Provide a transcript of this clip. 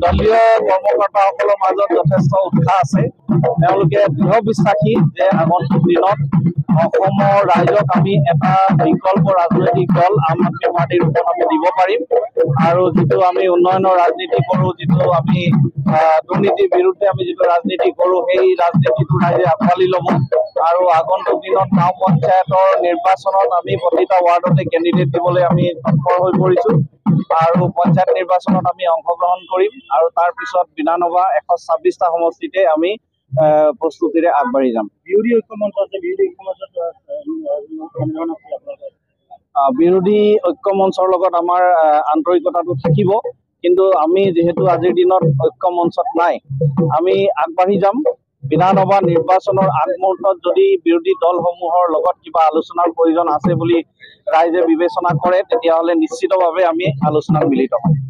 দলীয় কৰ্মকৰ্তাসকলৰ মাজত যথেষ্ট উৎসাহ আছে। তেওঁলোকে দৃঢ় বিশ্বাসী যে আগন্তুক দিনত অসমৰ ৰাইজক আমি এটা বিকল্প ৰাজনৈতিক দল আম আদমি পাৰ্টিৰ ৰূপত আমি দিব পাৰিম। আৰু যিটো আমি উন্নয়নৰ ৰাজনীতি কৰোঁ, যিটো আমি দুৰ্নীতিৰ বিৰুদ্ধে আমি যিটো ৰাজনীতি কৰোঁ, সেই ৰাজনীতিটো ৰাইজে আঁকোৱালি ল'ব। আৰু আগন্তুক দিনত গাঁও পঞ্চায়তৰ নিৰ্বাচনত আমি প্ৰতিটা ৱাৰ্ডতে কেণ্ডিডেট দিবলৈ আমি তৎপৰ হৈ পৰিছোঁ। আৰু পঞ্চায়ত নিৰ্বাচনত আমি অংশগ্ৰহণ কৰিম আৰু তাৰ পিছত বিধানসভা 126টা সমষ্টিতে আমি প্ৰস্তুতিৰে আগবাঢ়ি যাম। বিৰোধী ঐক্য মঞ্চ আছে, বিৰোধী ঐক্য মঞ্চৰ লগত আমাৰ আন্তৰিকতাটো থাকিব, কিন্তু আমি যিহেতু আজিৰ দিনত ঐক্য মঞ্চত নাই, আমি আগবাঢ়ি যাম। বিধানসভা নিৰ্বাচনৰ আগমুহূৰ্তত যদি বিৰোধী দলসমূহৰ লগত কিবা আলোচনাৰ প্ৰয়োজন আছে বুলি ৰাইজে বিবেচনা কৰে, তেতিয়াহ'লে নিশ্চিতভাৱে আমি আলোচনাত মিলিত হ'ম।